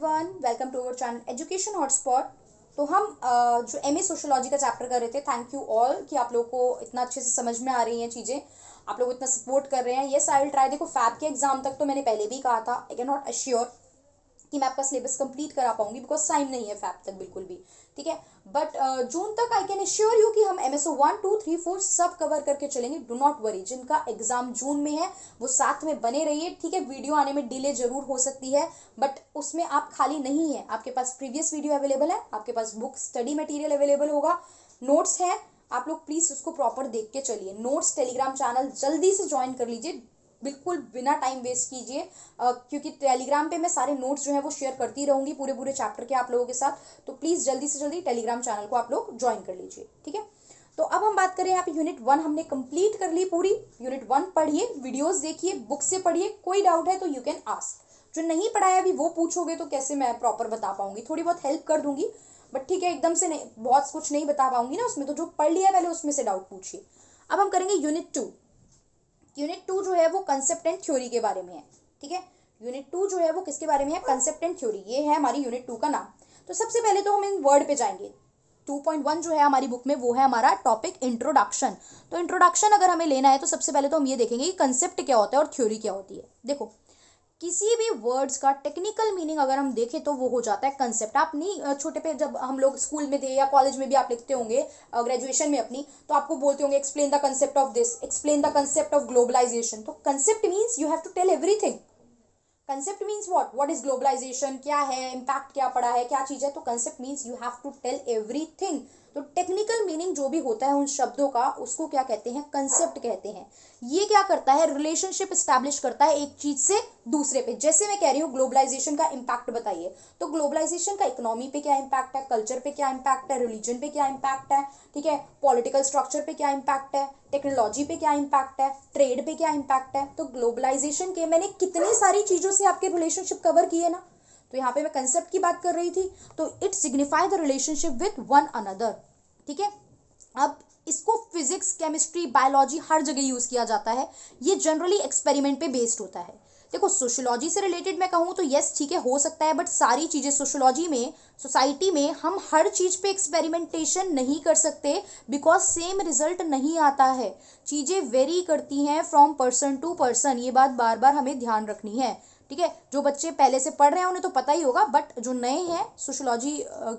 Everyone, welcome to our channel education hotspot. तो हम जो एमए सोशियोलॉजी का चैप्टर कर रहे थे, थैंक यू ऑल कि आप लोगों को इतना अच्छे से समझ में आ रही हैं चीज़ें, आप लोग इतना सपोर्ट कर रहे हैं। Yes, I will try. देखो, फैब के एग्जाम तक तो मैंने पहले भी कहा था, आई कैन नॉट अश्योर कि मैं आपका सिलेबस कंप्लीट करा पाऊंगी बिकॉज टाइम नहीं है फैब तक बिल्कुल भी, ठीक है। बट जून तक आई कैन एश्योर यू कि हम एमएसओ 1, 2, 3, 4 सब कवर करके चलेंगे। डू नॉट वरी, जिनका एग्जाम जून में है वो साथ में बने रहिए, ठीक है। वीडियो आने में डिले जरूर हो सकती है, बट उसमें आप खाली नहीं है। आपके पास प्रीवियस वीडियो अवेलेबल है, आपके पास बुक स्टडी मटेरियल अवेलेबल होगा, नोट्स है। आप लोग प्लीज उसको प्रॉपर देख के चलिए। नोट्स टेलीग्राम चैनल जल्दी से ज्वाइन कर लीजिए, बिल्कुल बिना टाइम वेस्ट कीजिए, क्योंकि टेलीग्राम पे मैं सारे नोट्स जो है वो शेयर करती रहूंगी पूरे पूरे चैप्टर के आप लोगों के साथ। तो प्लीज जल्दी से जल्दी टेलीग्राम चैनल को आप लोग ज्वाइन कर लीजिए, ठीक है। तो अब हम बात करें, यहाँ पे यूनिट 1 हमने कंप्लीट कर ली पूरी। यूनिट 1 पढ़िए, वीडियोस देखिए, बुक से पढ़िए। कोई डाउट है तो यू कैन आस्क। जो नहीं पढ़ाया अभी वो पूछोगे तो कैसे मैं प्रॉपर बता पाऊंगी। थोड़ी बहुत हेल्प कर दूंगी, बट ठीक है, एकदम से नहीं, बहुत कुछ नहीं बता पाऊंगी ना उसमें। तो जो पढ़ लिया पहले उसमें से डाउट पूछिए। अब हम करेंगे यूनिट 2। यूनिट 2 जो है वो कंसेप्ट एंड थ्योरी के बारे में है, ठीक है। यूनिट 2 जो है वो किसके बारे में है? Concept and theory. ये है हमारी यूनिट 2 का नाम। तो सबसे पहले तो हम इन वर्ड पे जाएंगे। 2.1 जो है हमारी बुक में वो है हमारा टॉपिक इंट्रोडक्शन। तो इंट्रोडक्शन अगर हमें लेना है तो सबसे पहले तो हम ये देखेंगे कि कंसेप्ट क्या होता है और थ्योरी क्या होती है। देखो, किसी भी वर्ड्स का टेक्निकल मीनिंग अगर हम देखें तो वो हो जाता है कंसेप्ट। आप नहीं, छोटे पे जब हम लोग स्कूल में थे या कॉलेज में भी आप लिखते होंगे, ग्रेजुएशन में अपनी, तो आपको बोलते होंगे explain the concept of this, explain the concept of globalization. तो concept means you have to tell everything. Concept means what is globalization, क्या है, इम्पैक्ट क्या पड़ा है, क्या चीज है। तो concept means you have to tell everything. तो टेक्निकल मीनिंग जो भी होता है उन शब्दों का, उसको क्या कहते हैं? कंसेप्ट कहते हैं। ये क्या करता है? रिलेशनशिप स्टैब्लिश करता है एक चीज से दूसरे पे। जैसे मैं कह रही हूँ ग्लोबलाइजेशन का इम्पैक्ट बताइए, तो ग्लोबलाइजेशन का इकोनॉमी पे क्या इम्पैक्ट है, कल्चर पे क्या इम्पैक्ट है, रिलीजन पे क्या इम्पैक्ट है, ठीक है, पॉलिटिकल स्ट्रक्चर पे क्या इम्पैक्ट है, टेक्नोलॉजी पे क्या इम्पैक्ट है, ट्रेड पे क्या इम्पैक्ट है। तो ग्लोबलाइजेशन के मैंने कितनी सारी चीजों से आपके रिलेशनशिप कवर किए ना। तो यहाँ पे मैं कंसेप्ट की बात कर रही थी, तो it signify the relationship with one another, ठीक है। अब इसको फिजिक्स, केमिस्ट्री, बायोलॉजी हर जगह यूज किया जाता है। ये जनरली एक्सपेरिमेंट पे बेस्ड होता है। देखो, सोशियोलॉजी से रिलेटेड मैं कहूँ तो यस ठीक है, हो सकता है, बट सारी चीजें सोशियोलॉजी में, सोसाइटी में हम हर चीज पे एक्सपेरिमेंटेशन नहीं कर सकते, बिकॉज सेम रिजल्ट नहीं आता है। चीजें वेरी करती हैं फ्रॉम पर्सन टू पर्सन। ये बात बार बार हमें ध्यान रखनी है, ठीक है। जो बच्चे पहले से पढ़ रहे हैं उन्हें तो पता ही होगा, बट जो नए हैं सोशियोलॉजी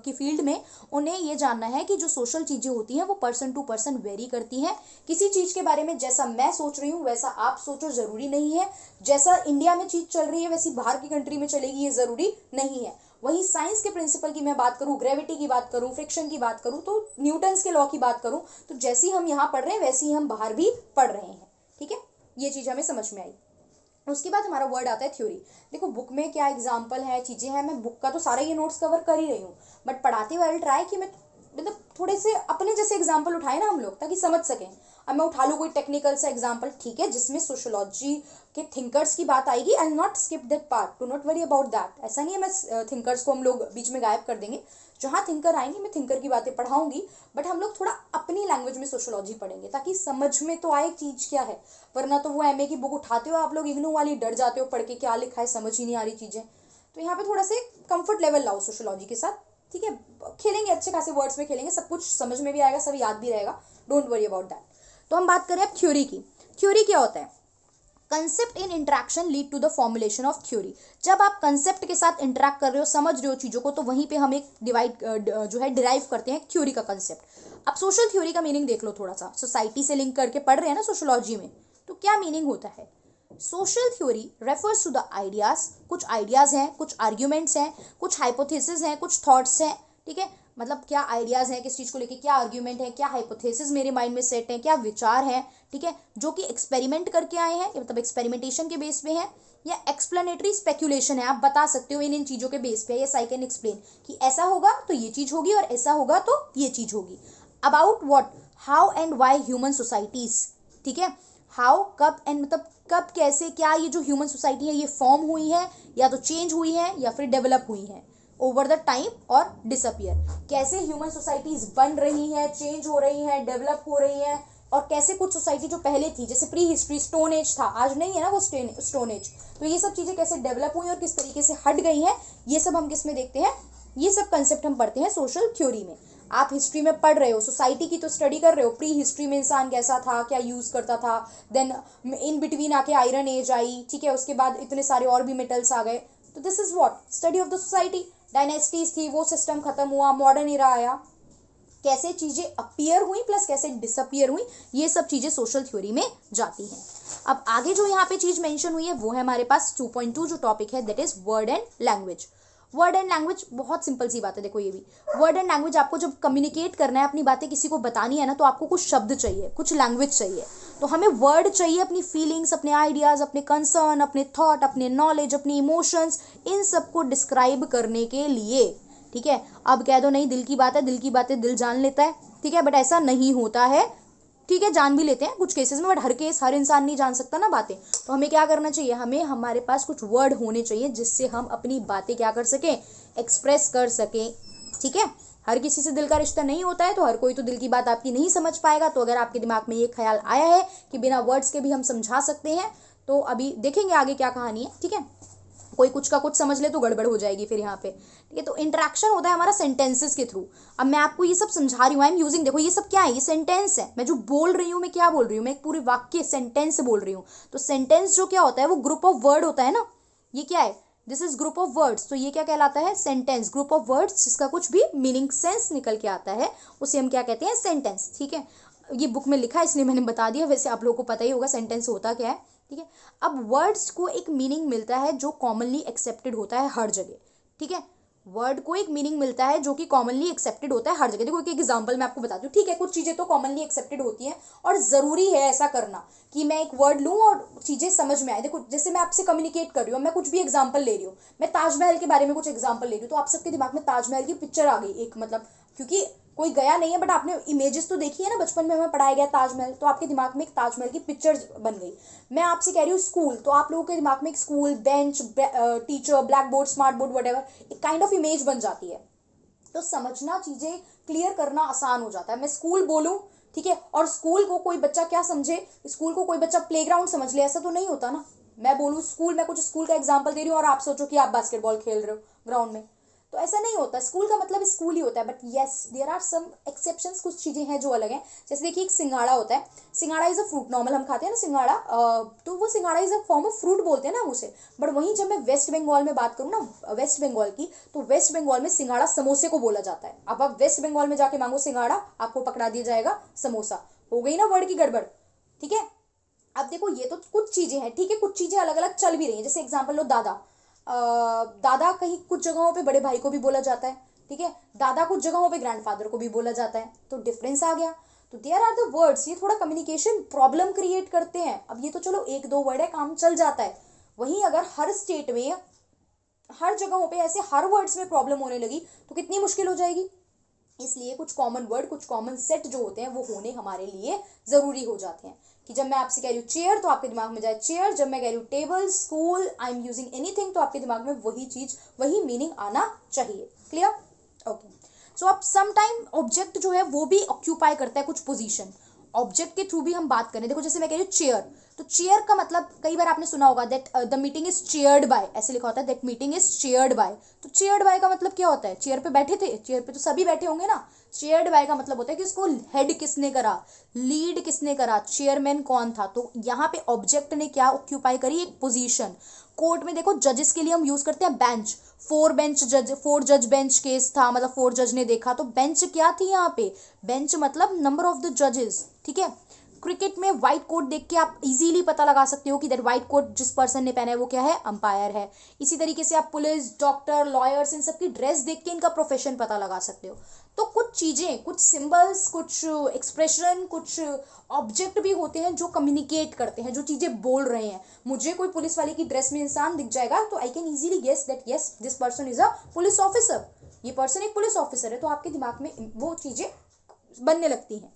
की फील्ड में, उन्हें ये जानना है कि जो सोशल चीजें होती हैं वो पर्सन टू पर्सन वेरी करती हैं। किसी चीज के बारे में जैसा मैं सोच रही हूँ वैसा आप सोचो, जरूरी नहीं है। जैसा इंडिया में चीज चल रही है वैसी बाहर की कंट्री में चलेगी, ये जरूरी नहीं है। वहीं साइंस के प्रिंसिपल की मैं बात करूँ, ग्रेविटी की बात करूँ, फ्रिक्शन की बात करूँ, तो न्यूटन्स के लॉ की बात करूँ, तो जैसी हम यहाँ पढ़ रहे हैं वैसी ही हम बाहर भी पढ़ रहे हैं, ठीक है। ये चीज हमें समझ में आई। उसके बाद हमारा वर्ड आता है थ्योरी। देखो, बुक में क्या एग्जाम्पल है, चीजें हैं, मैं बुक का तो सारा ये नोट्स कवर कर ही रही हूँ, बट पढ़ाते हुए ट्राई कि मैं मतलब थोड़े से अपने जैसे एग्जाम्पल उठाए ना हम लोग, ताकि समझ सकें। अब मैं उठा लूँ कोई टेक्निकल सा एग्जाम्पल, ठीक है, जिसमें सोशियोलॉजी के थिंकर्स की बात आएगी, I will not skip that part, do not worry about that. ऐसा नहीं है मैं थिंकर्स को हम लोग बीच में गायब कर देंगे। जहाँ थिंकर आएंगे मैं थिंकर की बातें पढ़ाऊंगी, बट हम लोग थोड़ा अपनी लैंग्वेज में सोशियोलॉजी पढ़ेंगे ताकि समझ में तो आए चीज क्या है। वरना तो वो एमए की बुक उठाते हो आप लोग इग्नू वाली, डर जाते हो पढ़ के, क्या लिखा है समझ ही नहीं आ रही चीजें। तो यहाँ पे थोड़ा से कंफर्ट लेवल लाओ सोशियोलॉजी के साथ, ठीक है। खेलेंगे, अच्छे खासे वर्ड्स में खेलेंगे, सब कुछ समझ में भी आएगा, सब याद भी रहेगा, डोंट वरी अबाउट दैट। तो हम बात करें अब थ्योरी की। थ्योरी क्या होता है? Concept in interaction lead to the formulation of theory. जब आप कंसेप्ट के साथ इंटरेक्ट कर रहे हो, समझ रहे हो चीजों को, तो वहीं पे हम एक जो है डिराइव करते हैं थ्योरी का कंसेप्ट। अब सोशल थ्योरी का मीनिंग देख लो थोड़ा सा, सोसाइटी से लिंक करके पढ़ रहे हैं ना सोशियोलॉजी में, तो क्या मीनिंग होता है? Social theory refers to the ideas. कुछ आइडियाज हैं, कुछ आर्ग्यूमेंट्स हैं, कुछ हाइपोथेसिस हैं, कुछ थॉट्स हैं, ठीक है। मतलब क्या आइडियाज हैं किस चीज को लेके, क्या आर्ग्यूमेंट है, क्या हाइपोथेसिस मेरे माइंड में सेट है, क्या विचार है, ठीक है, जो कि एक्सपेरिमेंट करके आए हैं, मतलब एक्सपेरिमेंटेशन के बेस पे है, या एक्सप्लेनेटरी स्पेक्यूलेशन है। आप बता सकते हो इन इन चीजों के बेस पे, यस आई कैन एक्सप्लेन कि ऐसा होगा तो ये चीज होगी और ऐसा होगा तो ये चीज होगी। About what, how and why human societies, ठीक है। हाउ, कब एंड, मतलब कब, कैसे, क्या ये जो ह्यूमन सोसाइटी है ये फॉर्म हुई है, या तो चेंज हुई है, या फिर डेवलप हुई है ओवर द टाइम और डिसअपियर। कैसे ह्यूमन सोसाइटीज बन रही हैं, चेंज हो रही हैं, डेवलप हो रही हैं, और कैसे कुछ सोसाइटी जो पहले थी, जैसे प्री हिस्ट्री, स्टोन एज था, आज नहीं है ना वो स्टोन एज, तो ये सब चीज़ें कैसे डेवलप हुई और किस तरीके से हट गई हैं, ये सब हम किस में देखते हैं, ये सब कंसेप्ट हम पढ़ते हैं सोशल थ्योरी में। आप हिस्ट्री में पढ़ रहे हो, सोसाइटी की तो स्टडी कर रहे हो, प्री हिस्ट्री में इंसान कैसा था, क्या यूज़ करता था, देन इन बिटवीन आके आयरन एज आई, ठीक है, उसके बाद इतने सारे और भी मेटल्स आ गए, तो this is what study of the society. Dynasties थी, वो सिस्टम खत्म हुआ, मॉडर्न इरा आया, कैसे चीज़ें अपीयर हुई प्लस कैसे डिसअपियर हुई, ये सब चीज़ें सोशल थ्योरी में जाती हैं। अब आगे जो यहाँ पे चीज़ मेंशन हुई है वो है हमारे पास 2.2 जो टॉपिक है, that is word and language. Word and language बहुत सिंपल सी बात है, देखो ये भी वर्ड एंड लैंग्वेज, आपको जब कम्युनिकेट करना है, अपनी बातें किसी को बतानी है ना, तो आपको कुछ शब्द चाहिए, कुछ लैंग्वेज चाहिए, तो हमें वर्ड चाहिए अपनी फीलिंग्स, अपने आइडियाज़, अपने कंसर्न, अपने थॉट, अपने नॉलेज, अपने इमोशंस, इन सबको डिस्क्राइब करने के लिए, ठीक है। अब कह दो नहीं दिल की बात है, दिल की बातें दिल जान लेता है, ठीक है, बट ऐसा नहीं होता है, ठीक है, जान भी लेते हैं कुछ केसेस में, बट हर इंसान नहीं जान सकता ना बातें। तो हमें क्या करना चाहिए, हमें हमारे पास कुछ वर्ड होने चाहिए जिससे हम अपनी बातें क्या कर सकें, एक्सप्रेस कर सकें, ठीक है। हर किसी से दिल का रिश्ता नहीं होता है, तो हर कोई तो दिल की बात आपकी नहीं समझ पाएगा। तो अगर आपके दिमाग में ये ख्याल आया है कि बिना वर्ड्स के भी हम समझा सकते हैं, तो अभी देखेंगे आगे क्या कहानी है, ठीक है। कोई कुछ का कुछ समझ ले तो गड़बड़ हो जाएगी फिर यहाँ पे, ठीक है। तो इंटरेक्शन होता है हमारा सेंटेंसेस के थ्रू। अब मैं आपको ये सब समझा रही हूँ, आई एम यूजिंग, देखो ये सब क्या है, ये सेंटेंस है, मैं जो बोल रही हूँ, मैं क्या बोल रही हूँ, मैं एक पूरे वाक्य सेंटेंस बोल रही हूँ। तो सेंटेंस जो क्या होता है, वो ग्रुप ऑफ वर्ड होता है ना, ये क्या है, this is group of words, तो ये क्या कहलाता है, सेंटेंस, ग्रुप ऑफ वर्ड्स जिसका कुछ भी मीनिंग सेंस निकल के आता है, उसे हम क्या कहते हैं, सेंटेंस, ठीक है। ये बुक में लिखा है इसलिए मैंने बता दिया, वैसे आप लोगों को पता ही होगा सेंटेंस होता क्या है, ठीक है। अब वर्ड्स को एक मीनिंग मिलता है जो कॉमनली एक्सेप्टेड होता है हर जगह, ठीक है। वर्ड को एक मीनिंग मिलता है जो कि कॉमनली एक्सेप्टेड होता है हर जगह। देखो एक एग्जांपल मैं आपको बताती हूँ, ठीक है, कुछ चीज़ें तो कॉमनली एक्सेप्टेड होती हैं और ज़रूरी है ऐसा करना कि मैं एक वर्ड लूँ और चीज़ें समझ में आए। देखो जैसे मैं आपसे कम्युनिकेट कर रही हूँ, मैं कुछ भी एग्जाम्पल ले रही हूँ, मैं ताजमहल के बारे में कुछ एग्जाम्पल ले रही हूँ, तो आप सबके दिमाग में ताजमहल की पिक्चर आ गई एक, मतलब क्योंकि कोई गया नहीं है बट आपने इमेजेस तो देखी है ना, बचपन में हमें पढ़ाया गया ताजमहल, तो आपके दिमाग में एक ताजमहल की पिक्चर बन गई। मैं आपसे कह रही हूँ स्कूल, तो आप लोगों के दिमाग में एक school, bench, teacher, black board, smart board, whatever, एक काइंड ऑफ इमेज बन जाती है। तो समझना, चीज़ें क्लियर करना आसान हो जाता है। मैं स्कूल बोलूँ, ठीक है, और स्कूल को कोई बच्चा क्या समझे, स्कूल को कोई बच्चा प्लेग्राउंड समझ ले, ऐसा तो नहीं होता ना। मैं बोलूँ स्कूल, मैं कुछ स्कूल का एग्जाम्पल दे रही हूँ और आप सोचो कि आप बास्केटबॉल खेल रहे हो ग्राउंड में, तो ऐसा नहीं होता। स्कूल का मतलब स्कूल ही होता है, but yes there are some exceptions, कुछ चीज़ें हैं जो अलग हैं। जैसे देखिए एक सिंगाड़ा होता है, singhara is a fruit, normal हम खाते हैं ना सिंगाड़ा, तो वो singhara is a form of fruit बोलते हैं ना हम उसे। बट वहीं जब मैं वेस्ट बंगाल में बात करूँ ना, वेस्ट बंगाल की, तो वेस्ट बंगाल में सिंगाड़ा समोसे को बोला जाता है। अब आप वेस्ट बंगाल में जाके मांगो सिंगाड़ा, आपको पकड़ा दिया जाएगा समोसा। हो गई ना वर्ड की गड़बड़, ठीक है। अब देखो ये तो कुछ चीज़ें हैं, ठीक है, कुछ चीज़ें अलग अलग चल भी रही हैं। जैसे एग्जाम्पल लो दादा, दादा कहीं कुछ जगहों पे बड़े भाई को भी बोला जाता है, ठीक है, दादा कुछ जगहों पे ग्रैंडफादर को भी बोला जाता है, तो डिफरेंस आ गया। तो देयर आर द वर्ड्स, ये थोड़ा कम्युनिकेशन प्रॉब्लम क्रिएट करते हैं। अब ये तो चलो एक दो वर्ड है, काम चल जाता है। वहीं अगर हर स्टेट में, हर जगहों पे ऐसे हर वर्ड्स में प्रॉब्लम होने लगी तो कितनी मुश्किल हो जाएगी। इसलिए कुछ कॉमन वर्ड, कुछ कॉमन सेट जो होते हैं वो होने हमारे लिए ज़रूरी हो जाते हैं। कि जब मैं आपसे कह रही हूँ चेयर तो आपके दिमाग में जाए चेयर, जब मैं कह रही हूँ table, school, I am using anything, तो आपके दिमाग में वही चीज़, वही मीनिंग आना चाहिए। Clear, okay. सो अब सम टाइम ऑब्जेक्ट जो है वो भी ऑक्यूपाई करता है कुछ पोजीशन, ऑब्जेक्ट के थ्रू भी हम बात करें। देखो जैसे मैं कह रही हूँ चेयर, तो चेयर का मतलब कई बार आपने सुना होगा that the meeting is chaired by, ऐसे लिखा होता है that meeting is chaired by. तो चेयर्ड बाय का मतलब क्या होता है, चेयर पे बैठे थे, चेयर पे तो सभी बैठे होंगे ना। चेयर्ड बाय का मतलब होता है कि उसको हेड किसने करा, लीड किसने करा, चेयरमैन कौन था। तो यहाँ पे ऑब्जेक्ट ने क्या ऑक्यूपाई करी, एक पोजीशन। कोर्ट में देखो जजेस के लिए हम यूज करते हैं बेंच, फोर जज बेंच केस था, मतलब 4 जज ने देखा, तो बेंच क्या थी यहाँ पे, बेंच मतलब नंबर ऑफ द जजेस, ठीक है। क्रिकेट में व्हाइट कोट देख के आप इजीली पता लगा सकते हो कि दैट व्हाइट कोट जिस पर्सन ने पहना है वो क्या है, अंपायर है। इसी तरीके से आप पुलिस, डॉक्टर, लॉयर्स, इन सब की ड्रेस देख के इनका प्रोफेशन पता लगा सकते हो। तो कुछ चीज़ें, कुछ सिंबल्स, कुछ एक्सप्रेशन, कुछ ऑब्जेक्ट भी होते हैं जो कम्युनिकेट करते हैं, जो चीज़ें बोल रहे हैं। मुझे कोई पुलिस वाले की ड्रेस में इंसान दिख जाएगा तो I can easily guess that yes this person is a police officer, ये पर्सन एक पुलिस ऑफिसर है। तो आपके दिमाग में वो चीज़ें बनने लगती हैं,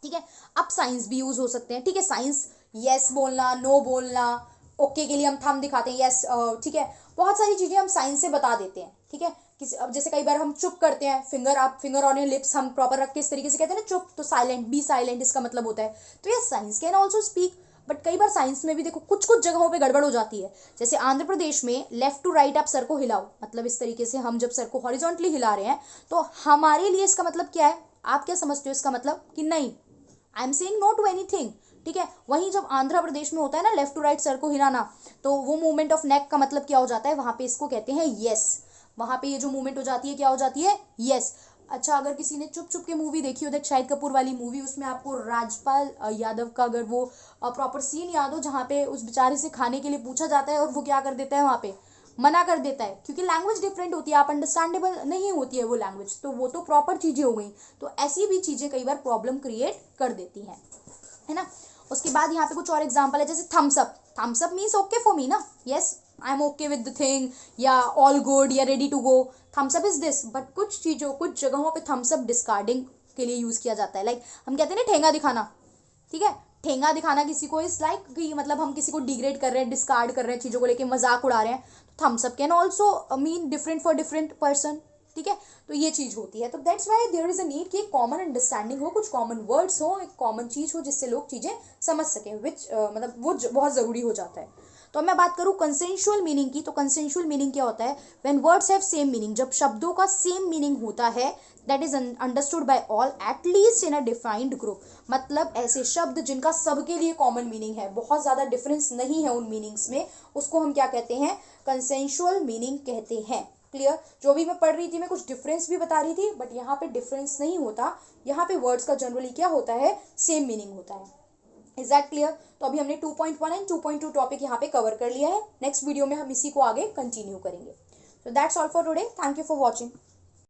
ठीक है। अब साइंस भी यूज हो सकते हैं, ठीक है। साइंस यस बोलना, नो बोलना, ओके के लिए हम थंब दिखाते हैं, यस, ठीक है। बहुत सारी चीज़ें हम साइंस से बता देते हैं, ठीक है। अब जैसे कई बार हम चुप करते हैं, फिंगर ऑन योर लिप्स हम प्रॉपर रख के इस तरीके से कहते हैं ना चुप, तो साइलेंट, बी साइलेंट इसका मतलब होता है। तो ये science can also speak, but कई बार साइंस में भी देखो कुछ कुछ जगहों पे गड़बड़ हो जाती है। जैसे आंध्र प्रदेश में लेफ्ट टू राइट आप सर को हिलाओ, मतलब इस तरीके से हम जब सर को हॉरिजॉन्टली हिला रहे हैं, तो हमारे लिए इसका मतलब क्या है, आप क्या समझते हो इसका मतलब, कि नहीं, I am saying no to anything, ठीक है। वहीं जब आंध्र प्रदेश में होता है ना लेफ्ट टू राइट सर को हिलाना, तो वो मूवमेंट ऑफ नेक का मतलब क्या हो जाता है, वहां पे इसको कहते हैं यस। वहां पे ये जो मूवमेंट हो जाती है क्या हो जाती है, यस। अच्छा, अगर किसी ने चुप चुप के मूवी देखी हो, देख शाहिद कपूर वाली मूवी, उसमें आपको राजपाल यादव का अगर वो प्रॉपर सीन याद हो, जहाँ पे उस बेचारे से खाने के लिए पूछा जाता है और वो क्या कर देता है, वहाँ पे मना कर देता है, क्योंकि लैंग्वेज डिफरेंट होती है, आप अंडरस्टैंडेबल नहीं होती है वो लैंग्वेज, तो वो तो प्रॉपर चीज़ें हो गई। तो ऐसी भी चीज़ें कई बार प्रॉब्लम क्रिएट कर देती हैं, है ना। उसके बाद यहाँ पे कुछ और एग्जाम्पल है, जैसे thumbs up means okay for me ना, yes I am okay with the thing, या ऑल गुड, या ready to go, thumbs up is this. But कुछ चीज़ों, कुछ जगहों पे थम्स अप डिस्कार्डिंग के लिए यूज़ किया जाता है। लाइक हम कहते हैं ना ठेंगा दिखाना, ठीक है, ठेंगा दिखाना किसी को इज लाइक कि मतलब हम किसी को डिग्रेड कर रहे हैं, डिस्कार्ड कर रहे हैं, चीज़ों को लेके मजाक उड़ा रहे हैं। तो thumbs up can also mean different for different person, ठीक है। तो ये चीज़ होती है, तो that's why there is a need कि एक कॉमन अंडरस्टैंडिंग हो, कुछ कॉमन वर्ड्स हो, एक कॉमन चीज़ हो जिससे लोग चीज़ें समझ सकें, विच मतलब वो बहुत ज़रूरी हो जाता है। तो मैं बात करूँ कंसेंशुअल मीनिंग की, तो कंसेंशुअल मीनिंग क्या होता है, when words have same meaning, जब शब्दों का सेम मीनिंग होता है, that is understood by all at least in a defined group. मतलब ऐसे शब्द जिनका सबके लिए कॉमन मीनिंग है, बहुत ज़्यादा डिफरेंस नहीं है उन मीनिंग्स में, उसको हम क्या कहते हैं, कंसेंशुअल मीनिंग कहते हैं। क्लियर, जो भी मैं पढ़ रही थी मैं कुछ डिफरेंस भी बता रही थी, बट यहाँ पे डिफरेंस नहीं होता, यहाँ पे वर्ड्स का जनरली क्या होता है, सेम मीनिंग होता है। Is that clear. तो अभी हमने 2.1 एंड 2.2 टॉपिक यहाँ पे कवर कर लिया है, नेक्स्ट वीडियो में हम इसी को आगे कंटिन्यू करेंगे। So that's all for today. Thank you for watching.